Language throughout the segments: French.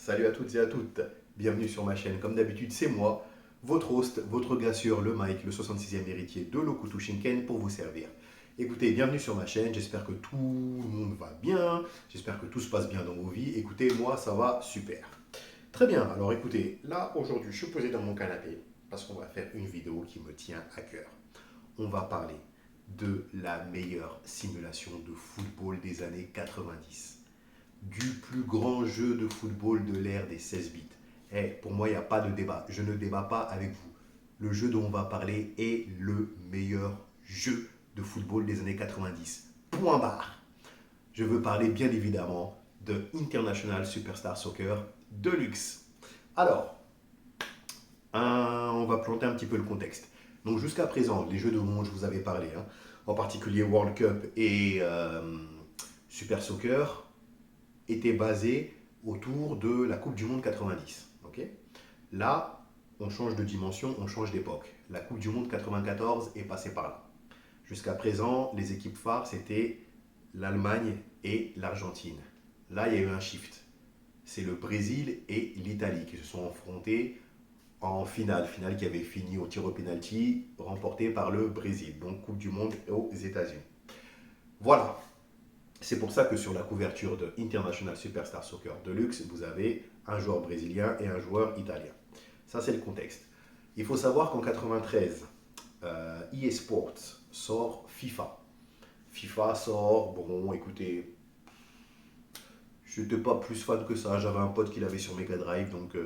Salut à toutes et à toutes, bienvenue sur ma chaîne. Comme d'habitude, c'est moi, votre host, votre gars sûr, le Mike, le 66e héritier de l'Okutu Shinken pour vous servir. Écoutez, bienvenue sur ma chaîne, j'espère que tout le monde va bien, j'espère que tout se passe bien dans vos vies. Écoutez, moi ça va super. Très bien, alors écoutez, là aujourd'hui je suis posé dans mon canapé parce qu'on va faire une vidéo qui me tient à cœur. On va parler de la meilleure simulation de football des années 90, du plus grand jeu de football de l'ère des 16 bits. Pour moi, il n'y a pas de débat. Je ne débat pas avec vous. Le jeu dont on va parler est le meilleur jeu de football des années 90. Point barre. Je veux parler bien évidemment de International Superstar Soccer Deluxe. Alors, on va planter un petit peu le contexte. Donc jusqu'à présent, les jeux dont je vous avais parlé, en particulier World Cup et Super Soccer, était basé autour de la Coupe du Monde 90. Okay, là, on change de dimension, on change d'époque. La Coupe du Monde 94 est passée par là. Jusqu'à présent, les équipes phares, c'était l'Allemagne et l'Argentine. Là, il y a eu un shift. C'est le Brésil et l'Italie qui se sont affrontés en finale qui avait fini au tir au penalty, remporté par le Brésil. Donc, Coupe du Monde aux États-Unis. Voilà. C'est pour ça que sur la couverture de International Superstar Soccer Deluxe, vous avez un joueur brésilien et un joueur italien. Ça, c'est le contexte. Il faut savoir qu'en 93, EA Sports sort FIFA. FIFA sort, bon, écoutez, je n'étais pas plus fan que ça. J'avais un pote qui l'avait sur Mega Drive, donc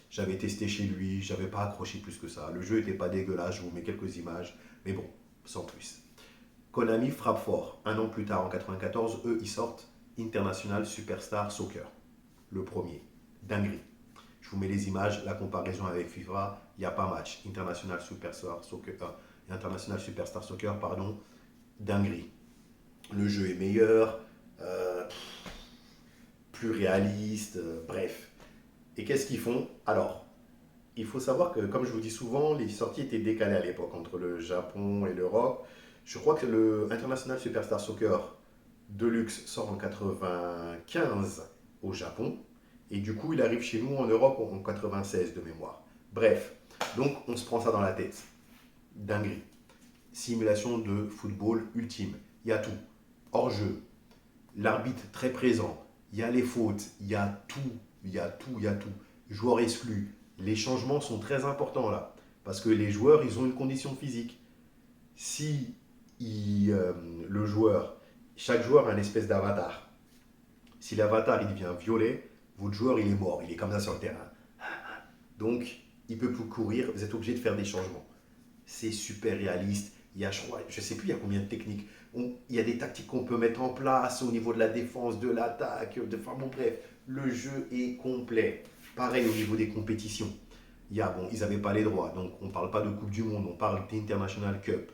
j'avais testé chez lui. J'avais pas accroché plus que ça. Le jeu n'était pas dégueulasse, je vous mets quelques images, mais bon, sans plus. Konami frappe fort. Un an plus tard, en 94, eux, ils sortent International Superstar Soccer. Le premier. Dinguerie. Je vous mets les images, la comparaison avec FIFA, il n'y a pas match. International Superstar Soccer, pardon, dinguerie. Le jeu est meilleur, plus réaliste, bref. Et qu'est-ce qu'ils font? Alors, il faut savoir que, comme je vous dis souvent, les sorties étaient décalées à l'époque entre le Japon et l'Europe. Je crois que le International Superstar Soccer Deluxe sort en 95 au Japon. Et du coup, il arrive chez nous en Europe en 96 de mémoire. Bref, donc on se prend ça dans la tête. Dinguerie. Simulation de football ultime. Il y a tout. Hors-jeu. L'arbitre très présent. Il y a les fautes. Il y a tout. Il y a tout. Il y a tout. Joueurs exclus. Les changements sont très importants là. Parce que les joueurs, ils ont une condition physique. Si le joueur, chaque joueur a une espèce d'avatar. Si l'avatar il devient violet, votre joueur il est mort, il est comme ça sur le terrain. Donc il ne peut plus courir, vous êtes obligé de faire des changements. C'est super réaliste. Il y a, je sais plus, il y a combien de techniques. Il y a des tactiques qu'on peut mettre en place au niveau de la défense, de l'attaque. Enfin bon, bref, le jeu est complet. Pareil au niveau des compétitions. Bon, ils n'avaient pas les droits, donc on ne parle pas de Coupe du Monde, on parle d'International Cup.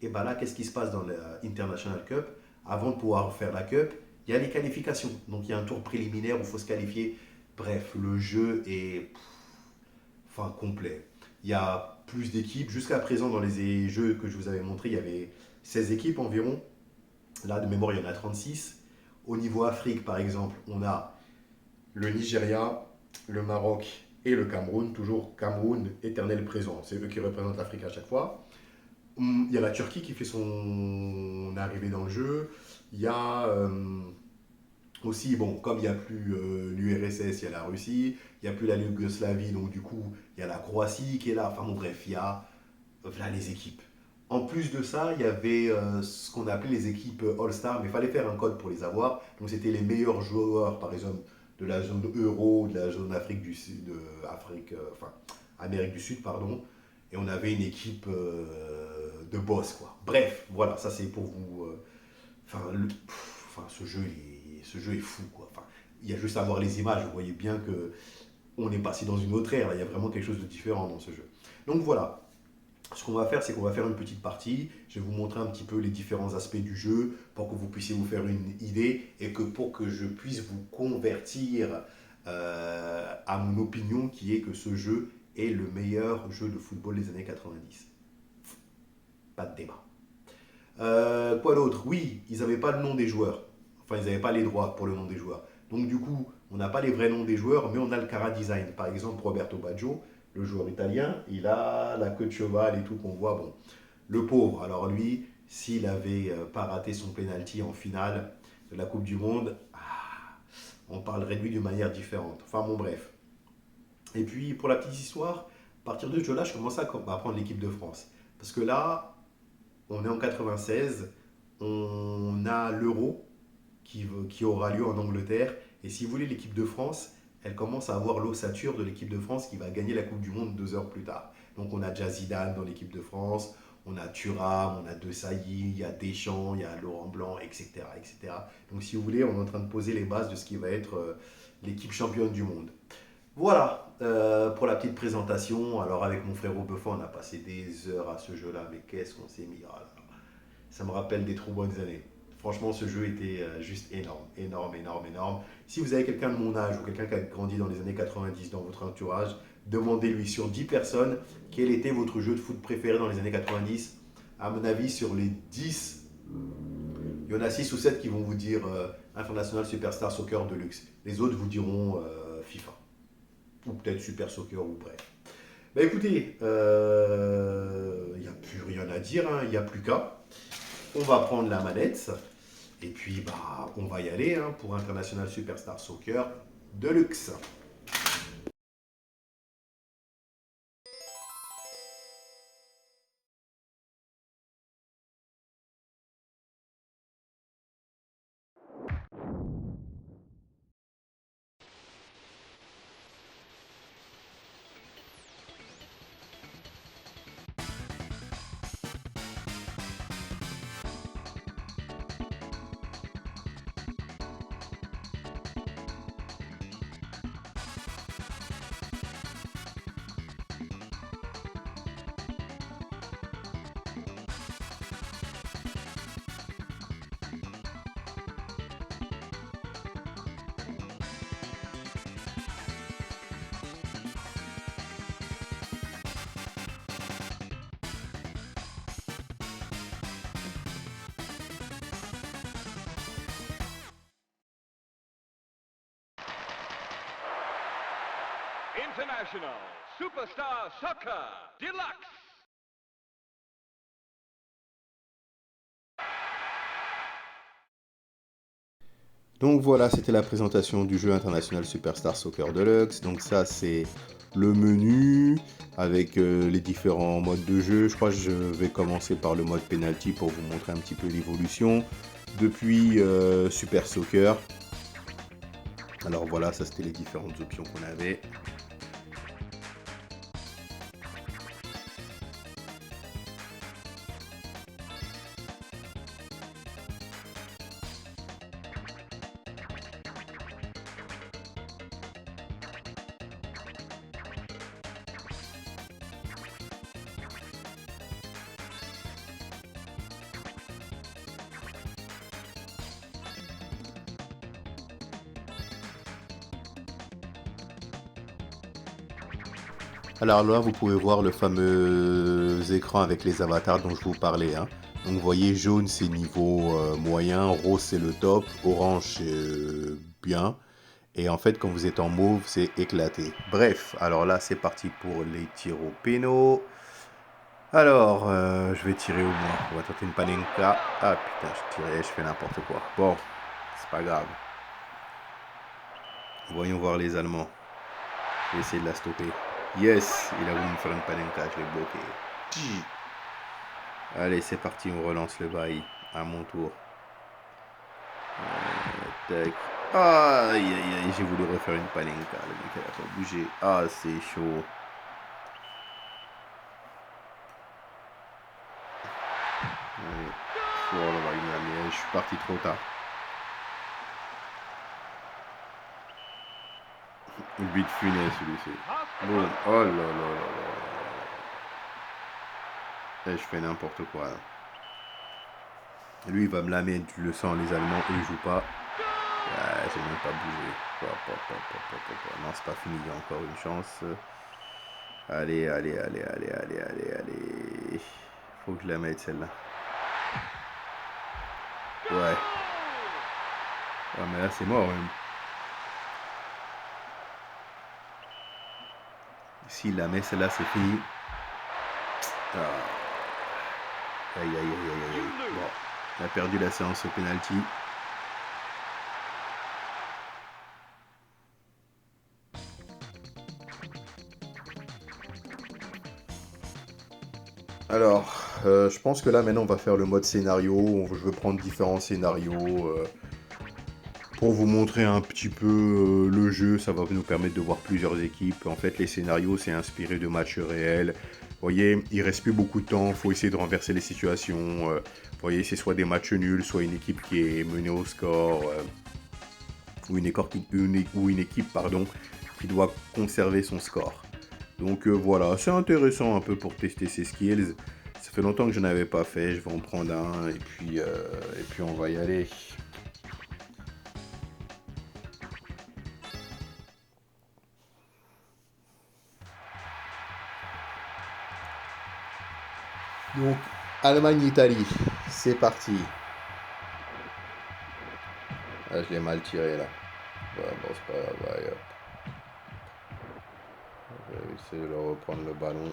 Et bien là, qu'est-ce qui se passe dans l'International Cup? Avant de pouvoir faire la Cup, il y a les qualifications. Donc il y a un tour préliminaire où il faut se qualifier. Bref, le jeu est complet. Il y a plus d'équipes. Jusqu'à présent, dans les jeux que je vous avais montrés, il y avait 16 équipes environ. Là, de mémoire, il y en a 36. Au niveau Afrique, par exemple, on a le Nigeria, le Maroc et le Cameroun. Toujours Cameroun, éternel présent. C'est eux qui représentent l'Afrique à chaque fois. Il y a la Turquie qui fait son arrivée dans le jeu. Il y a aussi, bon, comme il n'y a plus l'URSS, il y a la Russie. Il n'y a plus la Yougoslavie, donc du coup, il y a la Croatie qui est là. Enfin bon, bref, il y a voilà les équipes. En plus de ça, il y avait ce qu'on appelait les équipes All-Star, mais il fallait faire un code pour les avoir. Donc c'était les meilleurs joueurs, par exemple, de la zone Euro, de la zone Afrique du Sud, Amérique du Sud, pardon. Et on avait une équipe de boss, quoi. Bref, voilà, ça c'est pour vous. Ce jeu est fou, quoi. Enfin, il y a juste à voir les images, vous voyez bien que on est passé dans une autre ère. Là. Il y a vraiment quelque chose de différent dans ce jeu. Donc voilà, ce qu'on va faire, c'est qu'on va faire une petite partie. Je vais vous montrer un petit peu les différents aspects du jeu pour que vous puissiez vous faire une idée et que pour que je puisse vous convertir à mon opinion qui est que ce jeu est le meilleur jeu de football des années 90. Pas de débat. Quoi d'autre? Oui, ils n'avaient pas le nom des joueurs. Enfin, ils n'avaient pas les droits pour le nom des joueurs. Donc du coup, On n'a pas les vrais noms des joueurs, mais on a le cara design. Par exemple, Roberto Baggio, le joueur italien, il a la queue de cheval et tout qu'on voit. Bon, le pauvre, alors lui, s'il avait pas raté son penalty en finale de la Coupe du Monde, on parlerait de lui d'une manière différente. Enfin bon, bref. Et puis, pour la petite histoire, à partir de ce jeu-là, je commence à apprendre l'équipe de France. Parce que là, on est en 96, on a l'Euro qui aura lieu en Angleterre. Et si vous voulez, l'équipe de France, elle commence à avoir l'ossature de l'équipe de France qui va gagner la Coupe du Monde 2 heures plus tard. Donc on a déjà Zidane dans l'équipe de France, on a Thuram, on a De Sailly, il y a Deschamps, il y a Laurent Blanc, etc., etc. Donc si vous voulez, on est en train de poser les bases de ce qui va être l'équipe championne du monde. Voilà pour la petite présentation. Alors avec mon frère Buffon, on a passé des heures à ce jeu-là, mais qu'est-ce qu'on s'est mis. Ah là là. Ça me rappelle des trop bonnes années. Franchement, ce jeu était juste énorme, énorme, énorme, énorme. Si vous avez quelqu'un de mon âge ou quelqu'un qui a grandi dans les années 90 dans votre entourage, demandez-lui sur 10 personnes quel était votre jeu de foot préféré dans les années 90. À mon avis, sur les 10, il y en a 6 ou 7 qui vont vous dire International Superstar Soccer Deluxe. Les autres vous diront FIFA. Ou peut-être Super Soccer ou bref. Bah écoutez, il n'y a plus rien à dire, hein, il n'y a plus qu'à. On va prendre la manette et puis bah, on va y aller hein, pour International Superstar Soccer Deluxe. International Superstar Soccer Deluxe. Donc voilà, c'était la présentation du jeu International Superstar Soccer Deluxe. Donc ça, c'est le menu avec les différents modes de jeu. Je crois que je vais commencer par le mode penalty pour vous montrer un petit peu l'évolution. Depuis Super Soccer. Alors voilà, ça c'était les différentes options qu'on avait. Alors là, vous pouvez voir le fameux écran avec les avatars dont je vous parlais, hein. Donc vous voyez, jaune c'est niveau moyen, rose c'est le top, orange c'est bien. Et en fait, quand vous êtes en mauve, c'est éclaté. Bref, alors là, c'est parti pour les tirs au péno. Alors, je vais tirer au moins. On va tenter une panenka. Ah putain, je tirais, je fais n'importe quoi. Bon, c'est pas grave. Voyons voir les Allemands. Je vais essayer de la stopper. Yes, il a voulu me faire une panenka, je l'ai bloqué. Allez, c'est parti, on relance le bail. À mon tour. Tac. Aïe, aïe, aïe, j'ai voulu refaire une panenka. Le mec, il a pas bougé. Ah, c'est chaud. Allez. Oh là là, il m'a mis. Je suis parti trop tard. But funeste celui-ci. Bon. Oh là là là là. Et je fais n'importe quoi. Là. Lui, il va me la mettre. Tu le sens, les Allemands, eux, ils jouent pas. Ah, j'ai même pas bougé. Non, c'est pas fini. Il y a encore une chance. Allez, allez, allez, allez, allez, allez, allez. Faut que je la mette celle-là. Ouais. Ah, mais là, c'est mort, même. S'il la met, celle-là, c'est fini. Ah. Aïe, aïe, aïe, aïe, aïe. Bon, on a perdu la séance au penalty. Alors, je pense que là, maintenant, on va faire le mode scénario. Je veux prendre différents scénarios pour vous montrer un petit peu le jeu. Ça va nous permettre de voir plusieurs équipes. En fait, les scénarios, c'est inspiré de matchs réels. Vous voyez, il reste plus beaucoup de temps. Il faut essayer de renverser les situations. Vous voyez, c'est soit des matchs nuls, soit une équipe qui est menée au score, ou une équipe, pardon, qui doit conserver son score. Donc voilà, c'est intéressant un peu pour tester ses skills. Ça fait longtemps que je n'avais pas fait, je vais en prendre un et puis on va y aller. Donc, Allemagne-Italie, c'est parti. Ah, je l'ai mal tiré là. Ouais, bon, c'est pas grave, allez, hop. Je vais essayer de reprendre le ballon.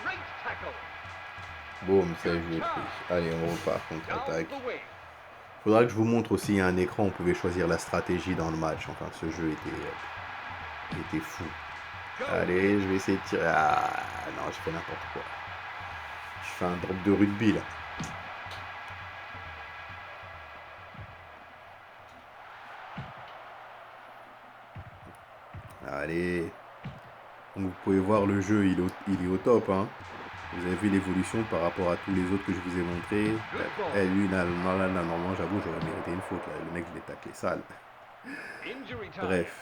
Great tackle. Boum, ça y est, je l'ai pris. Allez, on repart contre-attaque. Faudra que je vous montre aussi un écran, on pouvait choisir la stratégie dans le match. Enfin, ce jeu était fou. Allez, je vais essayer de tirer. Ah non, je fais n'importe quoi. Je fais un drop de rugby là. Allez. Donc vous pouvez voir le jeu, il est au top. Hein. Vous avez vu l'évolution par rapport à tous les autres que je vous ai montrés. Eh, lui, là, normalement, j'avoue, j'aurais mérité une faute. Là. Le mec, je l'ai taclé sale. Bref.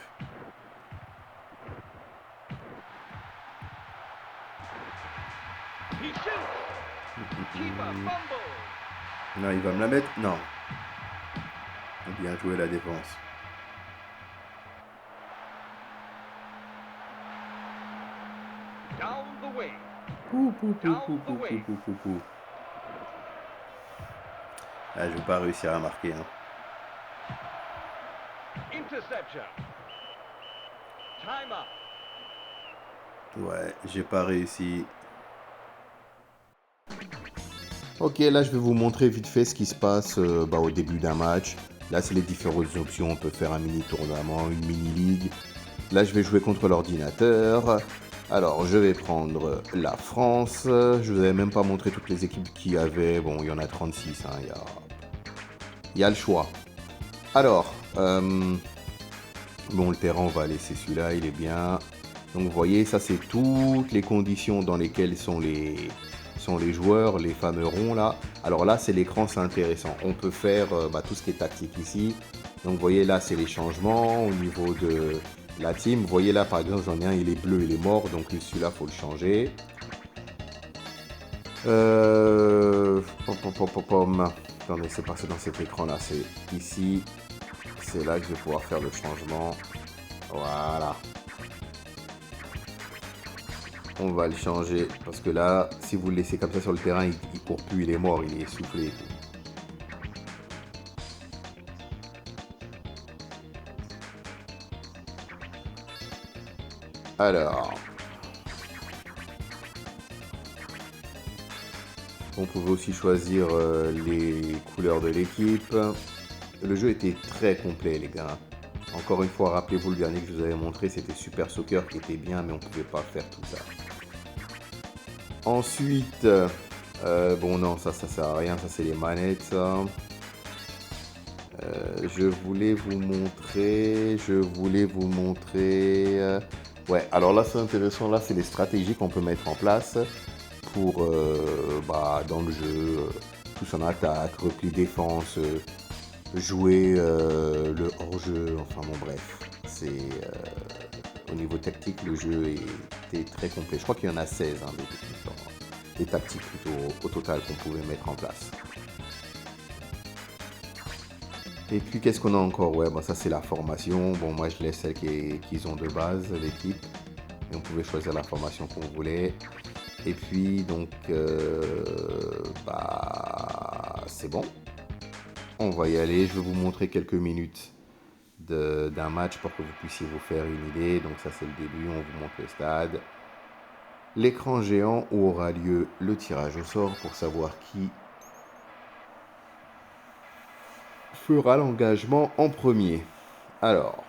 Non, il va me la mettre. Non. Bien joué la défense. Down the way. Ah, je vais pas réussir à marquer. Hein. Interception. Time up. Ouais, j'ai pas réussi. Ok, là je vais vous montrer vite fait ce qui se passe au début d'un match. Là c'est les différentes options, on peut faire un mini tournament, une mini ligue. Là je vais jouer contre l'ordinateur. Alors je vais prendre la France. Je vous avais même pas montré toutes les équipes qu'il y avait. Bon, il y en a 36, hein. Il y a le choix. Alors, bon le terrain on va laisser celui-là, il est bien. Donc vous voyez, ça c'est toutes les conditions dans lesquelles sont les joueurs, les fameux ronds là. Alors là, c'est l'écran, c'est intéressant. On peut faire tout ce qui est tactique ici. Donc vous voyez là, c'est les changements au niveau de la team. Vous voyez là, par exemple, j'en ai un, il est bleu, il est mort. Donc celui-là, faut le changer. Attendez, c'est pas dans cet écran là, c'est ici. C'est là que je vais pouvoir faire le changement. Voilà. On va le changer parce que là, si vous le laissez comme ça sur le terrain, il court plus, il est mort, il est essoufflé. Alors, on pouvait aussi choisir les couleurs de l'équipe. Le jeu était très complet, les gars. Encore une fois, rappelez-vous le dernier que je vous avais montré, c'était Super Soccer qui était bien, mais on ne pouvait pas faire tout ça. Ensuite, bon non, ça sert à rien, ça c'est les manettes, ça. Je voulais vous montrer. Ouais, alors là c'est intéressant, là c'est les stratégies qu'on peut mettre en place pour, dans le jeu, tous en attaque, repli défense, jouer le hors-jeu, enfin bon bref, c'est au niveau tactique le jeu était très complet. Je crois qu'il y en a 16 hein, des tactiques plutôt au total qu'on pouvait mettre en place. Et puis qu'est-ce qu'on a encore? Ouais, ça c'est la formation. Bon, moi je laisse celle qu'ils ont de base, l'équipe. Et on pouvait choisir la formation qu'on voulait. Et puis donc, c'est bon. On va y aller. Je vais vous montrer quelques minutes d'un match pour que vous puissiez vous faire une idée. Donc ça c'est le début, on vous montre le stade. L'écran géant où aura lieu le tirage au sort pour savoir qui fera l'engagement en premier. Alors,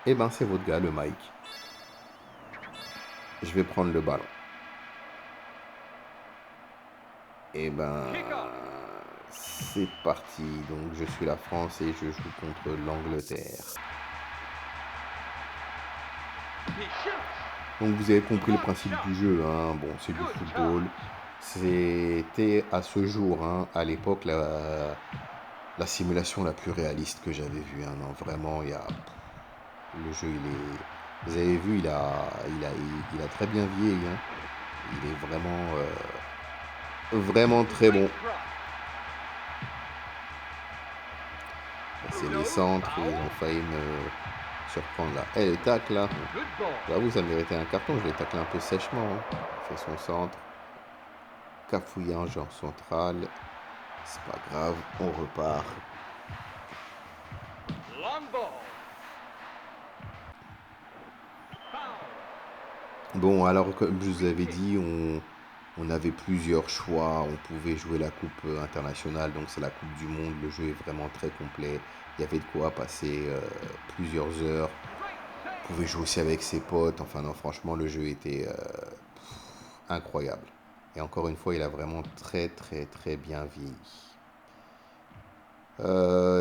eh ben c'est votre gars, le Mike. Je vais prendre le ballon. Eh ben, c'est parti. Donc je suis la France et je joue contre l'Angleterre. He shoots. Donc vous avez compris le principe du jeu, hein. Bon, c'est du football. C'était à ce jour, hein, à l'époque, la simulation la plus réaliste que j'avais vue, hein. Non, vraiment, le jeu, vous avez vu, il a très bien vieilli, hein. Il est vraiment très bon. C'est les centres, ils ont failli me surprendre là. Eh, les tacles là. Good ball. J'avoue, ça méritait un carton, je l'ai taclé un peu sèchement, hein. Il fait son centre. Cafouillant genre central. C'est pas grave, on repart. Long ball. Foul. Bon, alors comme je vous avais dit, on avait plusieurs choix. On pouvait jouer la coupe internationale, donc c'est la coupe du monde. Le jeu est vraiment très complet. Il y avait de quoi passer plusieurs heures. Great save. On pouvait jouer aussi avec ses potes. Enfin non, franchement, le jeu était incroyable. Et encore une fois, il a vraiment très bien vieilli.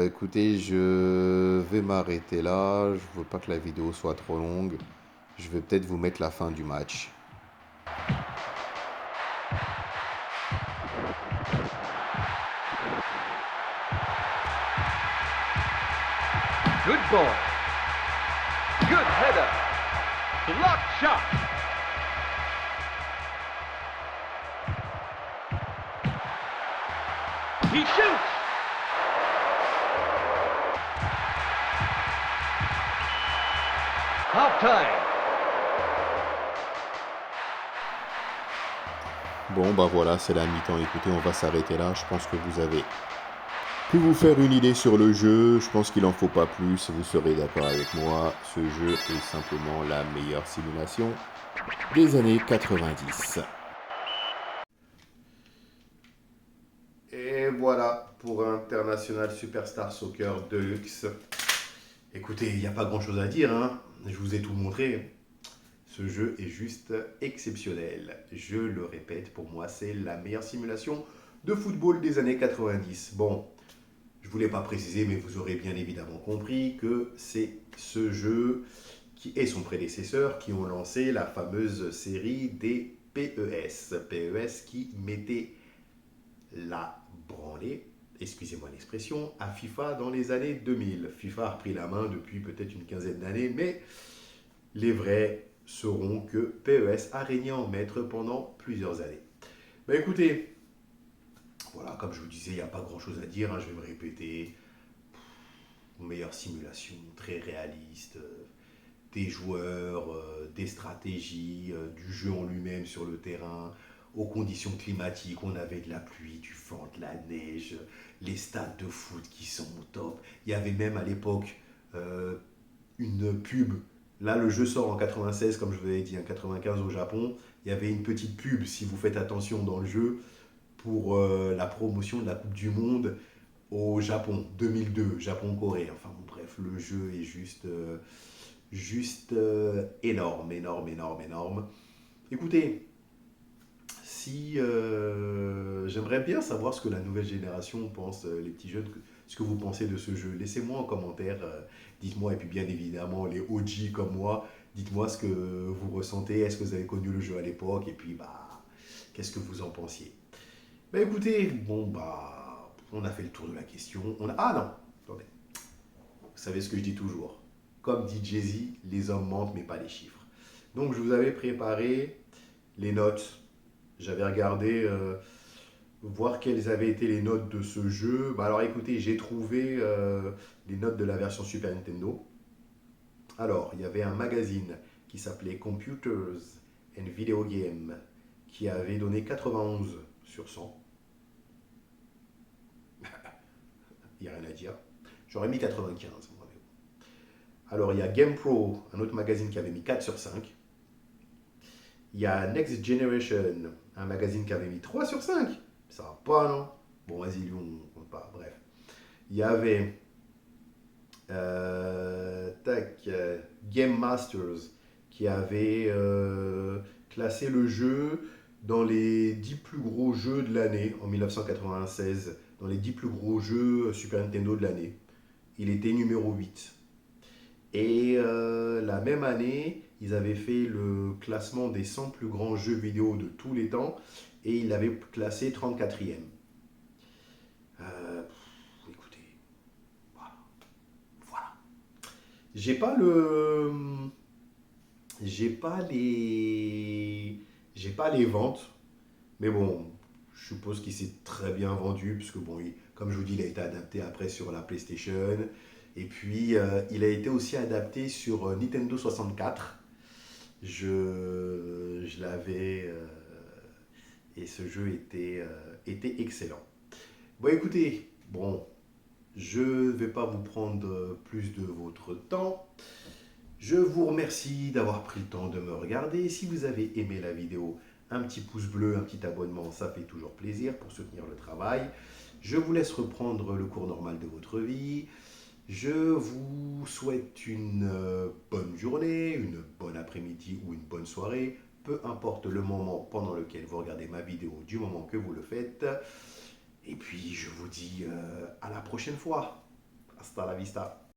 Écoutez, je vais m'arrêter là. Je veux pas que la vidéo soit trop longue. Je vais peut-être vous mettre la fin du match. Good ball. Good header. Blocked shot. He shoots. Half time. Bon, bah voilà, c'est la mi-temps. Écoutez, on va s'arrêter là. Je pense que vous avez pu vous faire une idée sur le jeu. Je pense qu'il n'en faut pas plus. Vous serez d'accord avec moi. Ce jeu est simplement la meilleure simulation des années 90. Et voilà pour International Superstar Soccer Deluxe. Écoutez, il n'y a pas grand chose à dire, hein. Je vous ai tout montré. Ce jeu est juste exceptionnel. Je le répète, pour moi, c'est la meilleure simulation de football des années 90. Bon, je ne voulais pas préciser, mais vous aurez bien évidemment compris que c'est ce jeu qui est son prédécesseur qui ont lancé la fameuse série des PES. PES qui mettait la branlée, excusez-moi l'expression, à FIFA dans les années 2000. FIFA a repris la main depuis peut-être une quinzaine d'années, mais les vrais sauront que PES a régné en maître pendant plusieurs années. Ben écoutez, voilà, comme je vous disais, il n'y a pas grand-chose à dire, hein, je vais me répéter. Meilleure simulation, très réaliste, des joueurs, des stratégies, du jeu en lui-même sur le terrain, aux conditions climatiques, on avait de la pluie, du vent, de la neige, les stades de foot qui sont au top. Il y avait même à l'époque une pub. Là, le jeu sort en 96, comme je vous avais dit, en 95 au Japon. Il y avait une petite pub, si vous faites attention dans le jeu, pour la promotion de la Coupe du Monde au Japon, 2002, Japon-Corée. Enfin bon, bref, le jeu est juste énorme, énorme. Écoutez, si j'aimerais bien savoir ce que la nouvelle génération pense, les petits jeunes, ce que vous pensez de ce jeu. Laissez-moi en commentaire, dites-moi, et puis bien évidemment, les OG comme moi, dites-moi ce que vous ressentez, est-ce que vous avez connu le jeu à l'époque, et puis bah, qu'est-ce que vous en pensiez. Bah écoutez, bon bah, on a fait le tour de la question. Ah non, attendez, vous savez ce que je dis toujours. Comme dit Jay-Z, les hommes mentent mais pas les chiffres. Donc je vous avais préparé les notes. J'avais regardé voir quelles avaient été les notes de ce jeu. Bah alors écoutez, j'ai trouvé les notes de la version Super Nintendo. Alors, il y avait un magazine qui s'appelait Computers and Video Game qui avait donné 91 sur 100. Il n'y a rien à dire. J'aurais mis 95, moi. Alors, il y a GamePro, un autre magazine qui avait mis 4 sur 5. Il y a Next Generation, un magazine qui avait mis 3 sur 5. Ça va pas, non? Bon, vas-y, lui, on ne compte pas. Bref. Il y avait Game Masters qui avait classé le jeu dans les 10 plus gros jeux de l'année en 1996, dans les 10 plus gros jeux Super Nintendo de l'année. Il était numéro 8. Et la même année, ils avaient fait le classement des 100 plus grands jeux vidéo de tous les temps et il l'avait classé 34e. Écoutez, voilà. Voilà. J'ai pas le. J'ai pas les ventes, mais bon, je suppose qu'il s'est très bien vendu, puisque bon, comme je vous dis, il a été adapté après sur la PlayStation, et puis il a été aussi adapté sur Nintendo 64. Je l'avais, et ce jeu était excellent. Bon, écoutez, bon, je ne vais pas vous prendre plus de votre temps. Je vous remercie d'avoir pris le temps de me regarder. Si vous avez aimé la vidéo, un petit pouce bleu, un petit abonnement, ça fait toujours plaisir pour soutenir le travail. Je vous laisse reprendre le cours normal de votre vie. Je vous souhaite une bonne journée, une bonne après-midi ou une bonne soirée, peu importe le moment pendant lequel vous regardez ma vidéo, du moment que vous le faites. Et puis je vous dis à la prochaine fois. Hasta la vista.